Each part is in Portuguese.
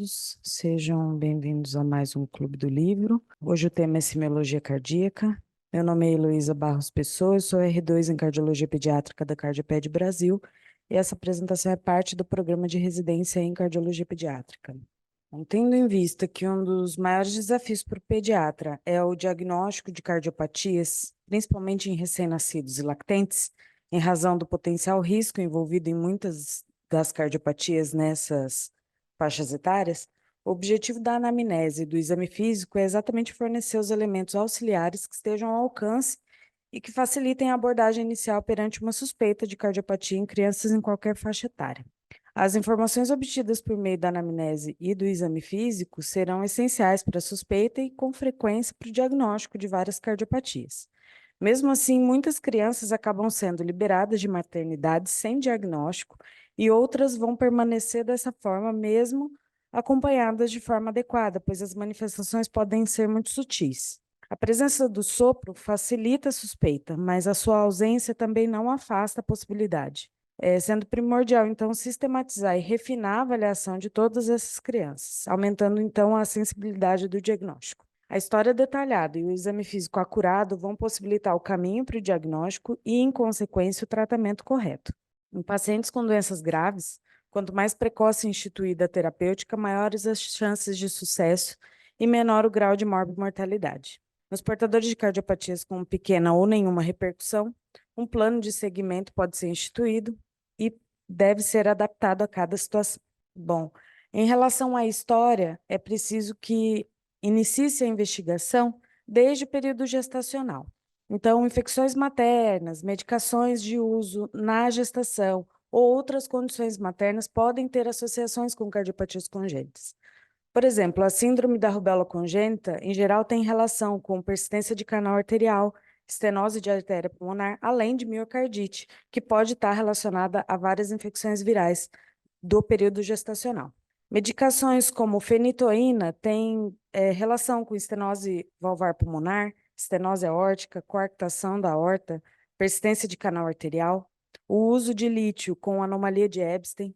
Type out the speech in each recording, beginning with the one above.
todos, sejam bem-vindos a mais um Clube do Livro. Hoje o tema é Semiologia Cardíaca. Meu nome é Heloísa Barros Pessoa, eu sou R2 em Cardiologia Pediátrica da Cardioped Brasil e essa apresentação é parte do programa de residência em Cardiologia Pediátrica. Bom, tendo em vista que um dos maiores desafios para o pediatra é o diagnóstico de cardiopatias, principalmente em recém-nascidos e lactentes, em razão do potencial risco envolvido em muitas das cardiopatias nessas faixas etárias, o objetivo da anamnese e do exame físico é exatamente fornecer os elementos auxiliares que estejam ao alcance e que facilitem a abordagem inicial perante uma suspeita de cardiopatia em crianças em qualquer faixa etária. As informações obtidas por meio da anamnese e do exame físico serão essenciais para a suspeita e, com frequência, para o diagnóstico de várias cardiopatias. Mesmo assim, muitas crianças acabam sendo liberadas de maternidade sem diagnóstico e outras vão permanecer dessa forma mesmo acompanhadas de forma adequada, pois as manifestações podem ser muito sutis. A presença do sopro facilita a suspeita, mas a sua ausência também não afasta a possibilidade. Sendo primordial, então, sistematizar e refinar a avaliação de todas essas crianças, aumentando, então, a sensibilidade do diagnóstico. A história detalhada e o exame físico acurado vão possibilitar o caminho para o diagnóstico e, em consequência, o tratamento correto. Em pacientes com doenças graves, quanto mais precoce instituída a terapêutica, maiores as chances de sucesso e menor o grau de morbimortalidade. Nos portadores de cardiopatias com pequena ou nenhuma repercussão, um plano de seguimento pode ser instituído e deve ser adaptado a cada situação. Bom, em relação à história, é preciso que inicie-se a investigação desde o período gestacional. Então, infecções maternas, medicações de uso na gestação ou outras condições maternas podem ter associações com cardiopatias congênitas. Por exemplo, a síndrome da rubéola congênita, em geral, tem relação com persistência de canal arterial, estenose de artéria pulmonar, além de miocardite, que pode estar relacionada a várias infecções virais do período gestacional. Medicações como fenitoína têm relação com estenose valvar pulmonar, estenose aórtica, coarctação da aorta, persistência de canal arterial, o uso de lítio com anomalia de Ebstein,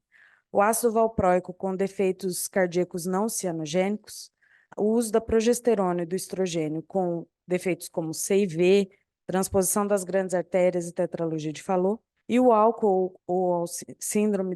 o ácido valproico com defeitos cardíacos não cianogênicos, o uso da progesterona e do estrogênio com defeitos como CIV, transposição das grandes artérias e tetralogia de Fallot, e o álcool ou síndrome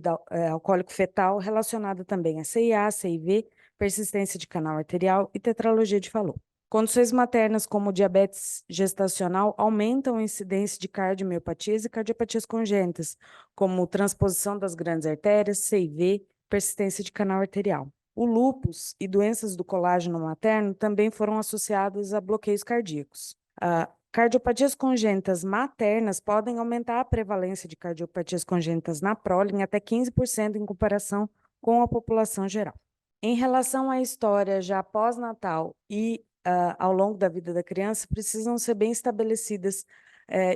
alcoólico fetal relacionada também a CIA, CIV, persistência de canal arterial e tetralogia de Fallot. Condições maternas como diabetes gestacional aumentam a incidência de cardiomiopatias e cardiopatias congênitas, como transposição das grandes artérias, CIV, persistência de canal arterial. O lúpus e doenças do colágeno materno também foram associadas a bloqueios cardíacos. Cardiopatias congênitas maternas podem aumentar a prevalência de cardiopatias congênitas na prole em até 15% em comparação com a população geral. Em relação à história já pós-natal e ao longo da vida da criança, precisam ser bem estabelecidas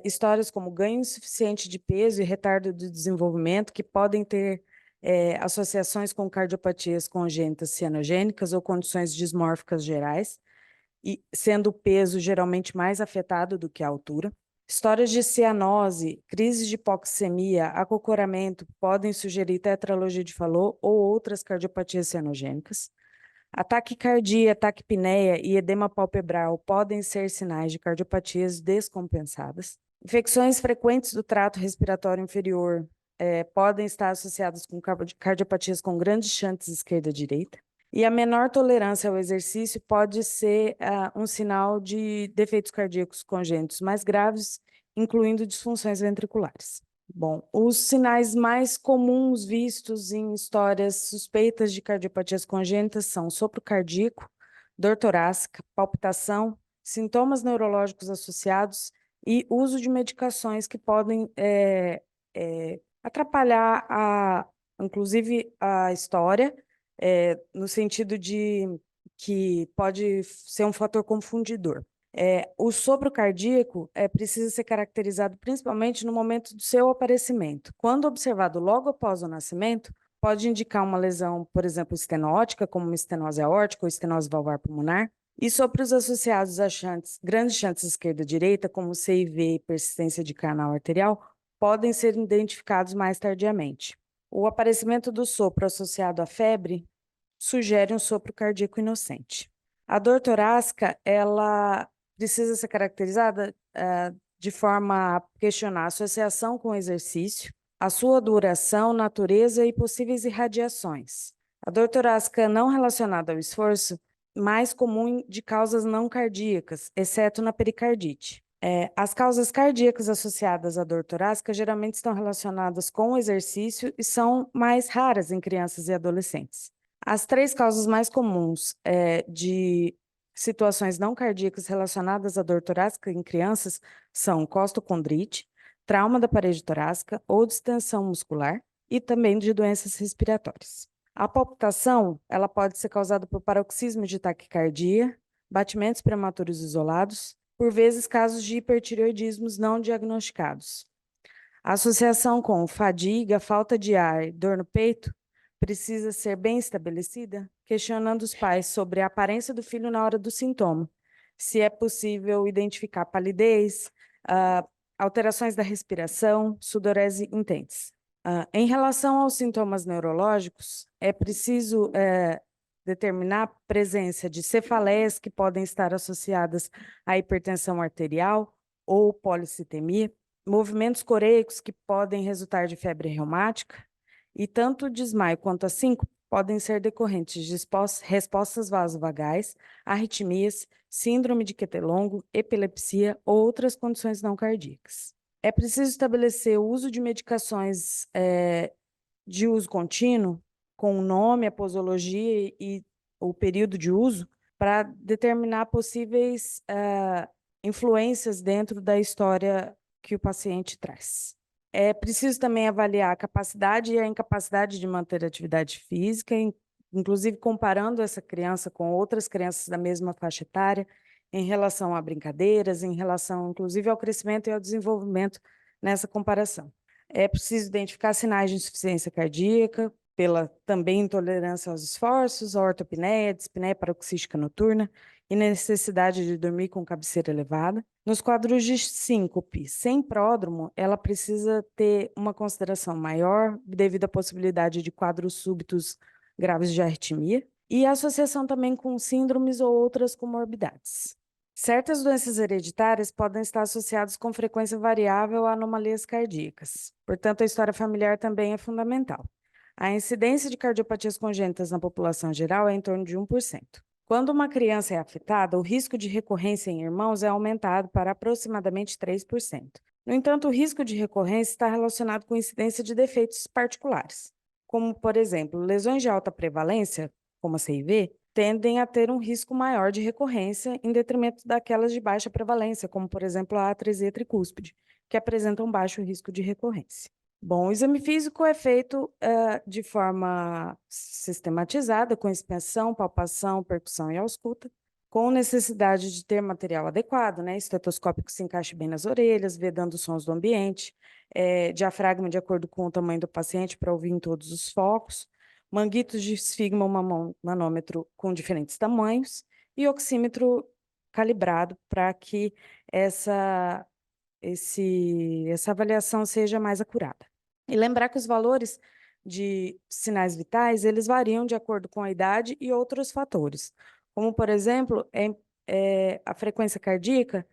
histórias como ganho insuficiente de peso e retardo do desenvolvimento, que podem ter associações com cardiopatias congênitas cianogênicas ou condições dismórficas gerais, e sendo o peso geralmente mais afetado do que a altura. Histórias de cianose, crises de hipoxemia, acocoramento podem sugerir tetralogia de Fallot ou outras cardiopatias cianogênicas. A taquicardia, taquipneia e edema palpebral podem ser sinais de cardiopatias descompensadas. Infecções frequentes do trato respiratório inferior podem estar associadas com cardiopatias com grandes chantes esquerda-direita. E a menor tolerância ao exercício pode ser um sinal de defeitos cardíacos congênitos mais graves, incluindo disfunções ventriculares. Bom, os sinais mais comuns vistos em histórias suspeitas de cardiopatias congênitas são sopro cardíaco, dor torácica, palpitação, sintomas neurológicos associados e uso de medicações que podem atrapalhar, inclusive, a história, no sentido de que pode ser um fator confundidor. O sopro cardíaco precisa ser caracterizado principalmente no momento do seu aparecimento. Quando observado logo após o nascimento, pode indicar uma lesão, por exemplo, estenótica, como uma estenose aórtica ou estenose valvar pulmonar, e sopros associados a grandes chantes esquerda-direita, como CIV e persistência de canal arterial, podem ser identificados mais tardiamente. O aparecimento do sopro associado à febre sugere um sopro cardíaco inocente. A dor torácica, ela precisa ser caracterizada de forma a questionar a associação com o exercício, a sua duração, natureza e possíveis irradiações. A dor torácica não relacionada ao esforço, mais comum de causas não cardíacas, exceto na pericardite. As causas cardíacas associadas à dor torácica geralmente estão relacionadas com o exercício e são mais raras em crianças e adolescentes. As 3 causas mais comuns de situações não cardíacas relacionadas à dor torácica em crianças são costocondrite, trauma da parede torácica ou distensão muscular e também de doenças respiratórias. A palpitação, ela pode ser causada por paroxismo de taquicardia, batimentos prematuros isolados, por vezes casos de hipertireoidismos não diagnosticados. A associação com fadiga, falta de ar e dor no peito precisa ser bem estabelecida, questionando os pais sobre a aparência do filho na hora do sintoma, se é possível identificar palidez, alterações da respiração, sudorese intensa. Em relação aos sintomas neurológicos, é preciso determinar a presença de cefaleias que podem estar associadas à hipertensão arterial ou policitemia, movimentos coreicos que podem resultar de febre reumática, e tanto o desmaio quanto a síncope podem ser decorrentes de respostas vasovagais, arritmias, síndrome de Quetelongo, epilepsia ou outras condições não cardíacas. É preciso estabelecer o uso de medicações de uso contínuo, com o nome, a posologia e o período de uso, para determinar possíveis influências dentro da história que o paciente traz. É preciso também avaliar a capacidade e a incapacidade de manter atividade física, inclusive comparando essa criança com outras crianças da mesma faixa etária, em relação a brincadeiras, em relação, inclusive, ao crescimento e ao desenvolvimento nessa comparação. É preciso identificar sinais de insuficiência cardíaca, pela também intolerância aos esforços, a ortopneia, dispneia paroxística noturna e necessidade de dormir com cabeceira elevada. Nos quadros de síncope sem pródromo, ela precisa ter uma consideração maior devido à possibilidade de quadros súbitos graves de arritmia e associação também com síndromes ou outras comorbidades. Certas doenças hereditárias podem estar associadas com frequência variável a anomalias cardíacas. Portanto, a história familiar também é fundamental. A incidência de cardiopatias congênitas na população geral é em torno de 1%. Quando uma criança é afetada, o risco de recorrência em irmãos é aumentado para aproximadamente 3%. No entanto, o risco de recorrência está relacionado com incidência de defeitos particulares, como, por exemplo, lesões de alta prevalência, como a CIV, tendem a ter um risco maior de recorrência em detrimento daquelas de baixa prevalência, como, por exemplo, a atresia tricúspide, que apresentam baixo risco de recorrência. Bom, o exame físico é feito de forma sistematizada, com inspeção, palpação, percussão e ausculta, com necessidade de ter material adequado, né? Estetoscópio que se encaixe bem nas orelhas, vedando os sons do ambiente, diafragma de acordo com o tamanho do paciente para ouvir em todos os focos, manguitos de esfigma manômetro com diferentes tamanhos e oxímetro calibrado para que essa avaliação seja mais acurada. E lembrar que os valores de sinais vitais, eles variam de acordo com a idade e outros fatores, como, por exemplo, a frequência cardíaca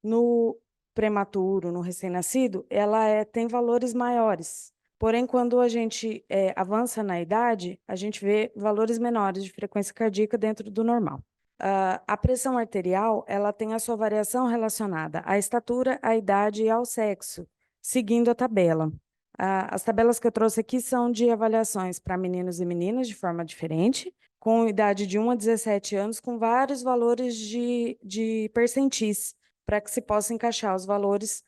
no prematuro, no recém-nascido, ela tem valores maiores. Porém, quando a gente avança na idade, a gente vê valores menores de frequência cardíaca dentro do normal. A pressão arterial, ela tem a sua variação relacionada à estatura, à idade e ao sexo, seguindo a tabela. As tabelas que eu trouxe aqui são de avaliações para meninos e meninas de forma diferente, com idade de 1 a 17 anos, com vários valores de percentis, para que se possa encaixar os valores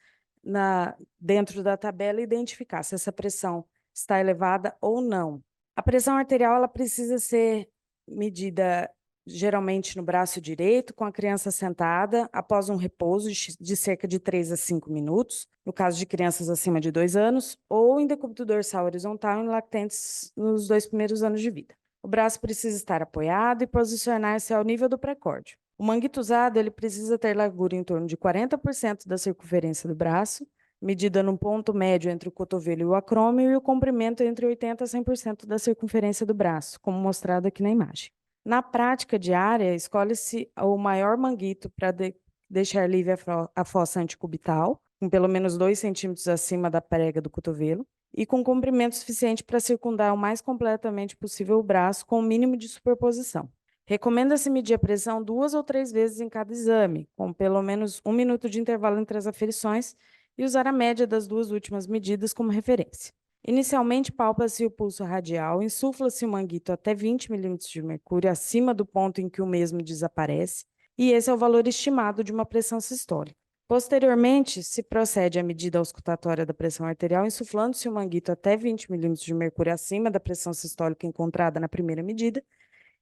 dentro da tabela e identificar se essa pressão está elevada ou não. A pressão arterial, ela precisa ser medida geralmente no braço direito, com a criança sentada, após um repouso de cerca de 3 a 5 minutos, no caso de crianças acima de 2 anos, ou em decúbito dorsal horizontal em lactentes nos 2 primeiros anos de vida. O braço precisa estar apoiado e posicionar-se ao nível do pré-córdio. O manguito usado, ele precisa ter largura em torno de 40% da circunferência do braço medida no ponto médio entre o cotovelo e o acrômio e o comprimento entre 80% a 100% da circunferência do braço, como mostrado aqui na imagem. Na prática diária, escolhe-se o maior manguito para deixar livre a fossa anticubital, com pelo menos 2 centímetros acima da prega do cotovelo, e com comprimento suficiente para circundar o mais completamente possível o braço, com o mínimo de superposição. Recomenda-se medir a pressão 2 ou 3 vezes em cada exame, com pelo menos 1 minuto de intervalo entre as aferições, e usar a média das 2 últimas medidas como referência. Inicialmente, palpa-se o pulso radial, insufla-se o manguito até 20 milímetros de mercúrio, acima do ponto em que o mesmo desaparece, e esse é o valor estimado de uma pressão sistólica. Posteriormente, se procede à medida auscultatória da pressão arterial, insuflando-se o manguito até 20 milímetros de mercúrio acima da pressão sistólica encontrada na primeira medida,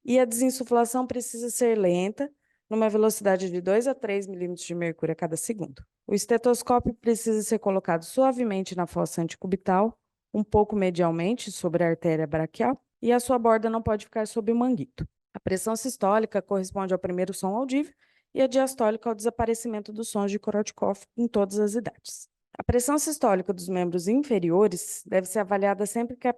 e a desinsuflação precisa ser lenta, numa velocidade de 2 a 3 milímetros de mercúrio a cada segundo. O estetoscópio precisa ser colocado suavemente na fossa anticubital, um pouco medialmente sobre a artéria braquial, e a sua borda não pode ficar sob o manguito. A pressão sistólica corresponde ao primeiro som audível e a diastólica ao desaparecimento dos sons de Korotchkov em todas as idades. A pressão sistólica dos membros inferiores deve ser avaliada sempre que a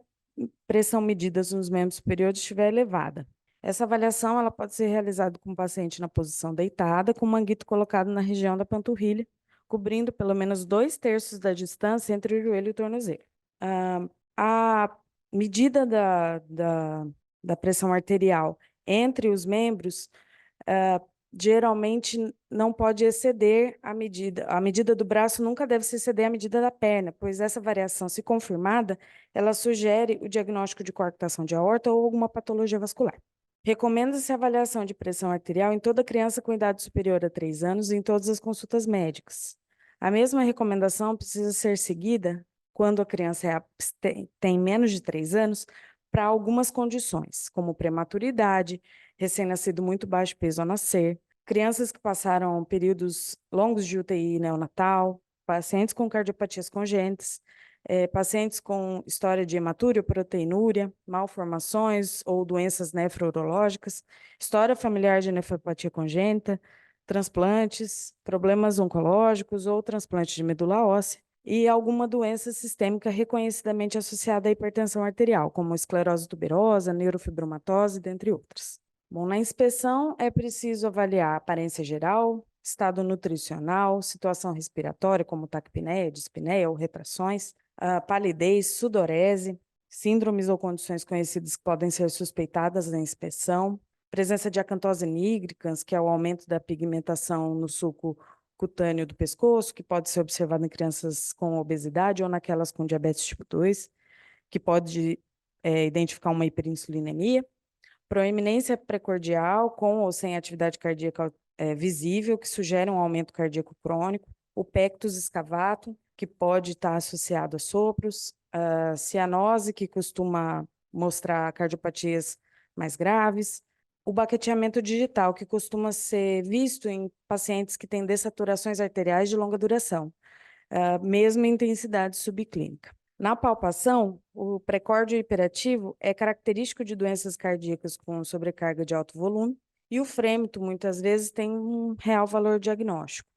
pressão medida nos membros superiores estiver elevada. Essa avaliação ela pode ser realizada com o paciente na posição deitada, com o manguito colocado na região da panturrilha, cobrindo pelo menos 2/3 da distância entre o joelho e o tornozelo. A medida da pressão arterial entre os membros geralmente não pode exceder a medida do braço nunca deve se exceder a medida da perna, pois essa variação, se confirmada, ela sugere o diagnóstico de coarctação de aorta ou alguma patologia vascular. Recomenda-se a avaliação de pressão arterial em toda criança com idade superior a 3 anos e em todas as consultas médicas. A mesma recomendação precisa ser seguida quando a criança tem menos de 3 anos para algumas condições, como prematuridade, recém-nascido muito baixo peso ao nascer, crianças que passaram períodos longos de UTI neonatal, pacientes com cardiopatias congênitas, pacientes com história de hematúria, proteinúria, malformações ou doenças nefrológicas, história familiar de nefropatia congênita, transplantes, problemas oncológicos ou transplante de medula óssea e alguma doença sistêmica reconhecidamente associada à hipertensão arterial, como esclerose tuberosa, neurofibromatose, dentre outras. Bom, na inspeção é preciso avaliar a aparência geral, estado nutricional, situação respiratória, como taquipneia, dispneia ou retrações, palidez, sudorese, síndromes ou condições conhecidas que podem ser suspeitadas na inspeção, presença de acantose nigricans, que é o aumento da pigmentação no sulco cutâneo do pescoço, que pode ser observado em crianças com obesidade ou naquelas com diabetes tipo 2, que pode identificar uma hiperinsulinemia, proeminência precordial com ou sem atividade cardíaca visível, que sugere um aumento cardíaco crônico, o pectus excavatum, que pode estar associado a sopros, a cianose, que costuma mostrar cardiopatias mais graves, o baqueteamento digital, que costuma ser visto em pacientes que têm dessaturações arteriais de longa duração, mesmo em intensidade subclínica. Na palpação, o precórdio hiperativo é característico de doenças cardíacas com sobrecarga de alto volume, e o frêmito, muitas vezes, tem um real valor diagnóstico.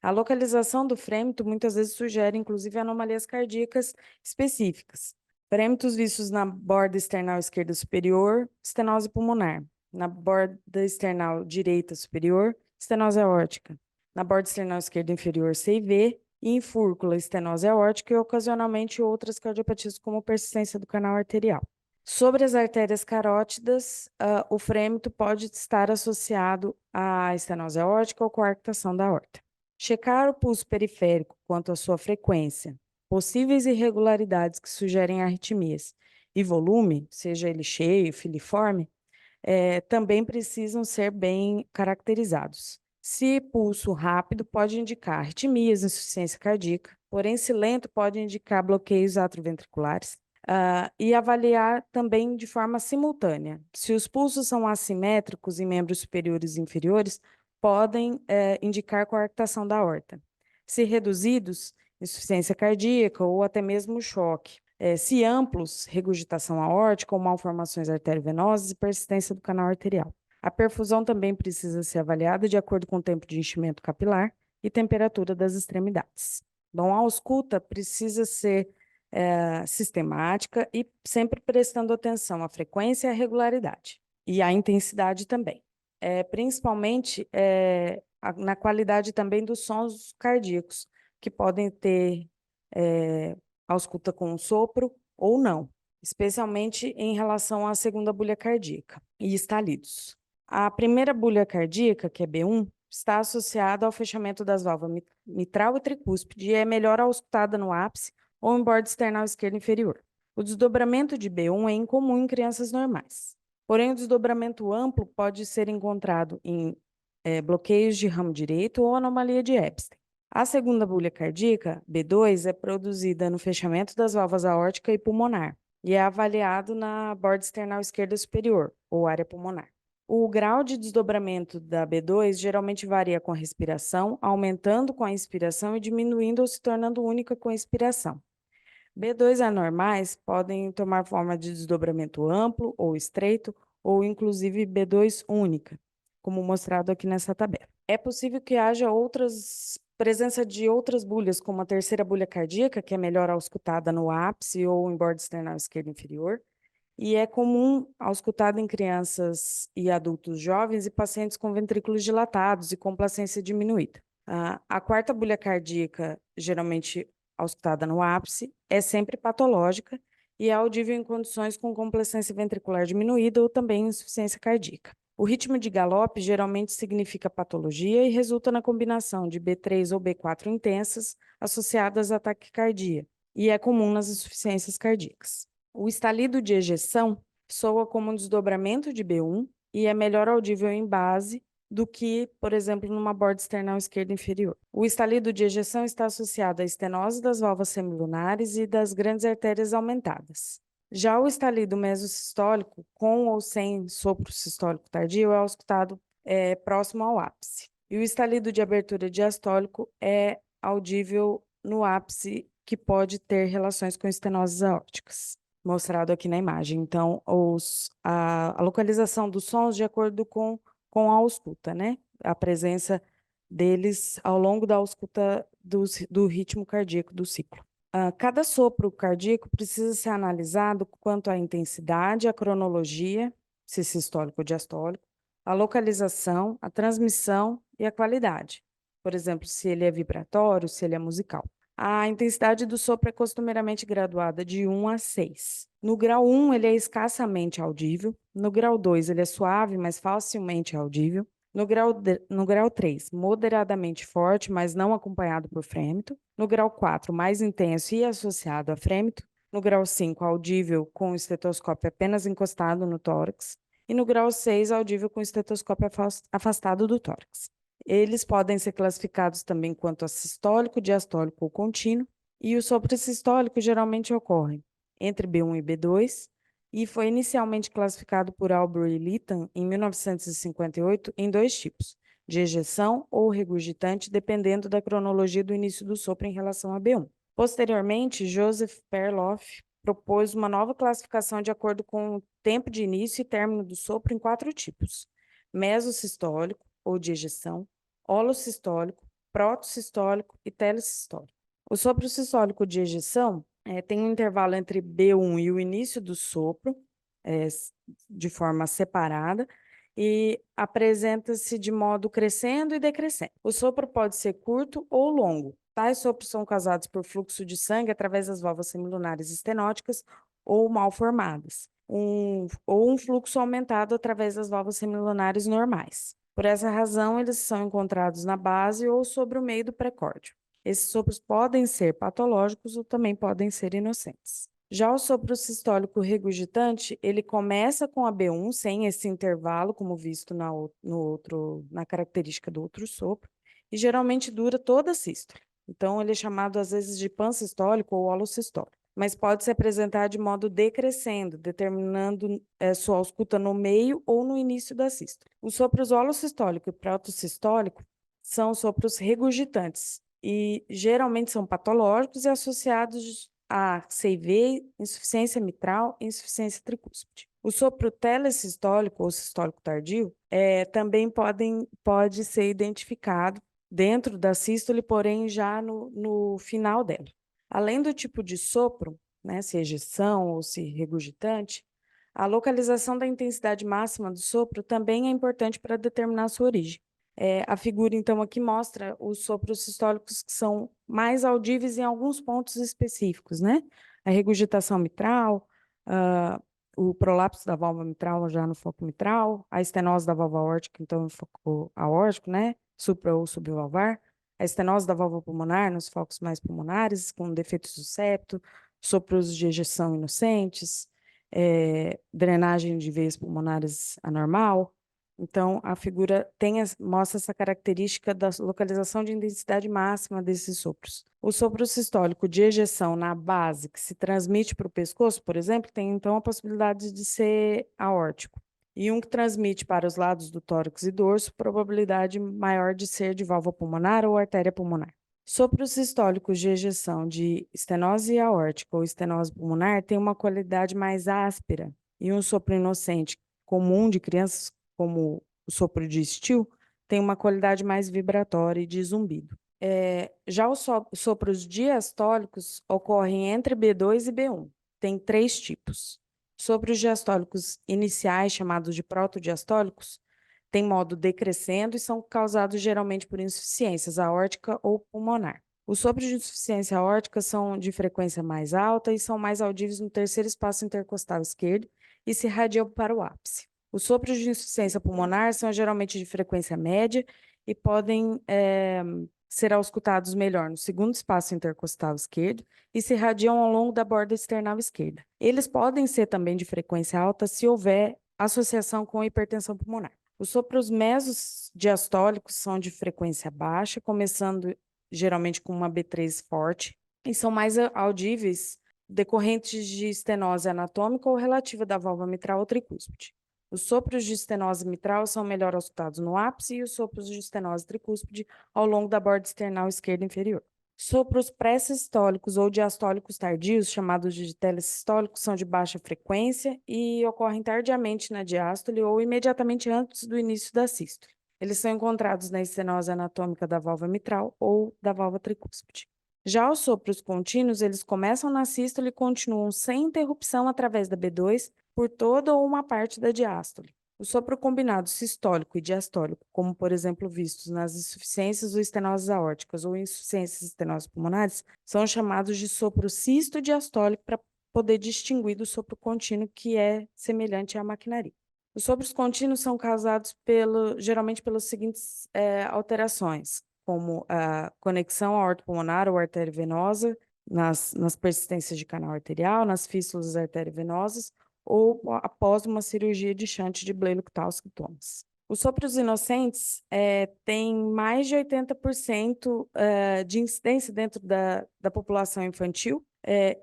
A localização do frêmito, muitas vezes, sugere, inclusive, anomalias cardíacas específicas. Frêmitos vistos na borda external esquerda superior, estenose pulmonar. Na borda external direita superior, estenose aórtica. Na borda external esquerda inferior, CIV, e em fúrcula, estenose aórtica e, ocasionalmente, outras cardiopatias, como persistência do canal arterial. Sobre as artérias carótidas, o frêmito pode estar associado à estenose aórtica ou coarctação da aorta. Checar o pulso periférico quanto à sua frequência, possíveis irregularidades que sugerem arritmias e volume, seja ele cheio, filiforme, também precisam ser bem caracterizados. Se pulso rápido, pode indicar arritmias, insuficiência cardíaca, porém, se lento, pode indicar bloqueios atroventriculares. E avaliar também de forma simultânea. Se os pulsos são assimétricos em membros superiores e inferiores, podem indicar coarctação da aorta. Se reduzidos, insuficiência cardíaca ou até mesmo choque. Se amplos, regurgitação aórtica ou malformações arteriovenosas e persistência do canal arterial. A perfusão também precisa ser avaliada de acordo com o tempo de enchimento capilar e temperatura das extremidades. Bom, a ausculta precisa ser sistemática e sempre prestando atenção à frequência e à regularidade, e à intensidade também. Principalmente na qualidade também dos sons cardíacos, que podem ter ausculta com sopro ou não, especialmente em relação à segunda bulha cardíaca e estalidos. A primeira bulha cardíaca, que é B1, está associada ao fechamento das válvulas mitral e tricúspide e é melhor auscultada no ápice ou em borda external esquerda inferior. O desdobramento de B1 é incomum em crianças normais. Porém, o desdobramento amplo pode ser encontrado em bloqueios de ramo direito ou anomalia de Ebstein. A segunda bulha cardíaca, B2, é produzida no fechamento das válvulas aórtica e pulmonar e é avaliado na borda external esquerda superior, ou área pulmonar. O grau de desdobramento da B2 geralmente varia com a respiração, aumentando com a inspiração e diminuindo ou se tornando única com a expiração. B2 anormais podem tomar forma de desdobramento amplo ou estreito, ou inclusive B2 única, como mostrado aqui nessa tabela. É possível que haja presença de outras bulhas, como a terceira bulha cardíaca, que é melhor auscultada no ápice ou em borda external esquerda inferior, e é comum auscultada em crianças e adultos jovens e pacientes com ventrículos dilatados e complacência diminuída. A quarta bulha cardíaca, geralmente auscultada no ápice, é sempre patológica e é audível em condições com complacência ventricular diminuída ou também insuficiência cardíaca. O ritmo de galope geralmente significa patologia e resulta na combinação de B3 ou B4 intensas associadas à taquicardia, e é comum nas insuficiências cardíacas. O estalido de ejeção soa como um desdobramento de B1 e é melhor audível em base do que, por exemplo, numa borda external esquerda inferior. O estalido de ejeção está associado à estenose das válvulas semilunares e das grandes artérias aumentadas. Já o estalido mesosistólico, com ou sem sopro sistólico tardio, é auscultado próximo ao ápice. E o estalido de abertura diastólico é audível no ápice, que pode ter relações com estenoses aórticas, mostrado aqui na imagem. Então, a localização dos sons de acordo com a ausculta, né? A presença deles ao longo da ausculta do ritmo cardíaco do ciclo. Cada sopro cardíaco precisa ser analisado quanto à intensidade, a cronologia, se sistólico ou diastólico, a localização, a transmissão e a qualidade. Por exemplo, se ele é vibratório, se ele é musical. A intensidade do sopro é costumeiramente graduada de 1 a 6. No grau 1, ele é escassamente audível. No grau 2, ele é suave, mas facilmente audível. No grau 3, moderadamente forte, mas não acompanhado por frêmito. No grau 4, mais intenso e associado a frêmito. No grau 5, audível com o estetoscópio apenas encostado no tórax. E no grau 6, audível com o estetoscópio afastado do tórax. Eles podem ser classificados também quanto a sistólico, diastólico ou contínuo, e o sopro sistólico geralmente ocorre entre B1 e B2, e foi inicialmente classificado por Aubrey e Lytton em 1958 em 2 tipos, de ejeção ou regurgitante, dependendo da cronologia do início do sopro em relação a B1. Posteriormente, Joseph Perloff propôs uma nova classificação de acordo com o tempo de início e término do sopro em 4 tipos: mesosistólico, ou de ejeção, holossistólico, protossistólico e telesistólico. O sopro sistólico de ejeção tem um intervalo entre B1 e o início do sopro, de forma separada, e apresenta-se de modo crescendo e decrescendo. O sopro pode ser curto ou longo. Tais sopros são causados por fluxo de sangue através das válvulas semilunares estenóticas ou mal formadas, ou um fluxo aumentado através das válvulas semilunares normais. Por essa razão, eles são encontrados na base ou sobre o meio do precórdio. Esses sopros podem ser patológicos ou também podem ser inocentes. Já o sopro sistólico regurgitante, ele começa com a B1, sem esse intervalo, como visto na característica do outro sopro, e geralmente dura toda a sístole. Então, ele é chamado às vezes de pansistólico ou holossistólico, mas pode se apresentar de modo decrescendo, determinando sua ausculta no meio ou no início da sístole. Os sopros holossistólico e protossistólico são sopros regurgitantes e geralmente são patológicos e associados a CIV, insuficiência mitral e insuficiência tricúspide. O sopro telesistólico ou sistólico tardio também pode ser identificado dentro da sístole, porém já no final dela. Além do tipo de sopro, né, se ejeção ou se regurgitante, a localização da intensidade máxima do sopro também é importante para determinar a sua origem. A figura, então, aqui mostra os sopros sistólicos que são mais audíveis em alguns pontos específicos, né? A regurgitação mitral, o prolapso da válvula mitral já no foco mitral, a estenose da válvula aórtica, então, no foco aórtico, né? Supra ou subvalvar, a estenose da válvula pulmonar nos focos mais pulmonares, com defeitos do septo, sopros de ejeção inocentes, drenagem de veias pulmonares anormal. Então, a figura mostra essa característica da localização de intensidade máxima desses sopros. O sopro sistólico de ejeção na base, que se transmite para o pescoço, por exemplo, tem então a possibilidade de ser aórtico. E um que transmite para os lados do tórax e dorso, probabilidade maior de ser de válvula pulmonar ou artéria pulmonar. Sopros sistólicos de ejeção de estenose aórtica ou estenose pulmonar têm uma qualidade mais áspera, e um sopro inocente comum de crianças, como o sopro de Still, tem uma qualidade mais vibratória e de zumbido. Já os sopros diastólicos ocorrem entre B2 e B1. Tem 3 tipos. Sopros diastólicos iniciais, chamados de protodiastólicos, têm modo decrescendo e são causados geralmente por insuficiências aórtica ou pulmonar. Os sopros de insuficiência aórtica são de frequência mais alta e são mais audíveis no terceiro espaço intercostal esquerdo e se irradiam para o ápice. Os sopros de insuficiência pulmonar são geralmente de frequência média e podem ser auscultados melhor no segundo espaço intercostal esquerdo e se irradiam ao longo da borda external esquerda. Eles podem ser também de frequência alta se houver associação com hipertensão pulmonar. Os sopros mesodiastólicos são de frequência baixa, começando geralmente com uma B3 forte, e são mais audíveis decorrentes de estenose anatômica ou relativa da válvula mitral ou tricúspide. Os sopros de estenose mitral são melhor auscultados no ápice e os sopros de estenose tricúspide ao longo da borda external esquerda inferior. Sopros pré-sistólicos ou diastólicos tardios, chamados de telesistólicos, são de baixa frequência e ocorrem tardiamente na diástole ou imediatamente antes do início da sístole. Eles são encontrados na estenose anatômica da válvula mitral ou da válvula tricúspide. Já os sopros contínuos, eles começam na sístole e continuam sem interrupção através da B2 por toda ou uma parte da diástole. O sopro combinado sistólico e diastólico, como por exemplo vistos nas insuficiências ou estenoses aórticas ou insuficiências estenoses pulmonares, são chamados de sopro cisto-diastólico para poder distinguir do sopro contínuo, que é semelhante à maquinaria. Os sopros contínuos são causados geralmente pelas seguintes alterações, como a conexão aortopulmonar ou artéria venosa, nas persistências de canal arterial, nas fístulas arteriovenosas, ou após uma cirurgia de shunt de Blalock-Taussig Thomas. Os sopros inocentes têm mais de 80% de incidência dentro da população infantil,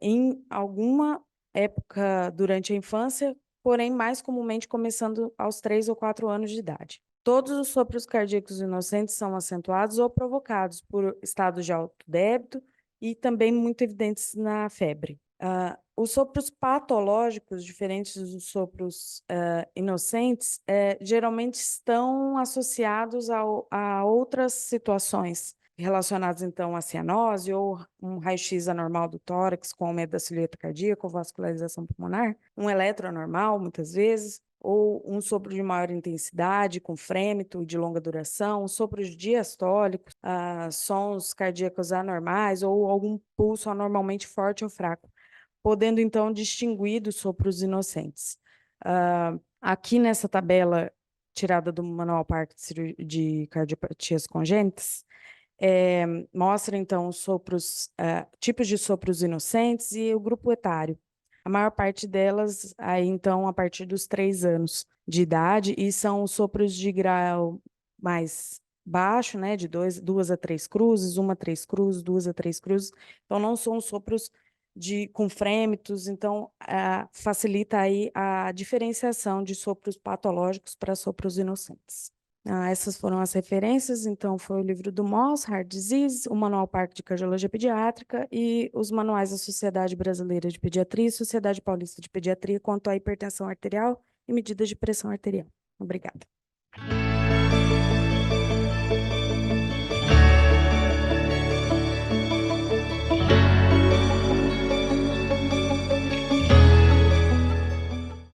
em alguma época durante a infância, porém mais comumente começando aos 3 ou 4 anos de idade. Todos os sopros cardíacos inocentes são acentuados ou provocados por estados de alto débito e também muito evidentes na febre. Os sopros patológicos, diferentes dos sopros inocentes, geralmente estão associados a outras situações relacionadas, então, à cianose ou um raio-x anormal do tórax com aumento da silhueta cardíaca ou vascularização pulmonar, um eletro anormal, muitas vezes, ou um sopro de maior intensidade, com frêmito e de longa duração, sopros diastólicos, sons cardíacos anormais ou algum pulso anormalmente forte ou fraco, podendo, então, distinguir dos sopros inocentes. Aqui nessa tabela tirada do Manual Park de Cardiopatias Congênitas, mostra, então, os tipos de sopros inocentes e o grupo etário. A maior parte delas, aí, então, a partir dos 3 anos de idade, e são os sopros de grau mais baixo, né, de 2 a 3 cruzes, 1 a 3 cruzes, 2 a 3 cruzes. Então, não são sopros com frêmitos, então, facilita aí a diferenciação de sopros patológicos para sopros inocentes. Essas foram as referências, então foi o livro do Moss, Heart Disease, o Manual Park de Cardiologia Pediátrica e os manuais da Sociedade Brasileira de Pediatria e Sociedade Paulista de Pediatria quanto à hipertensão arterial e medidas de pressão arterial. Obrigada.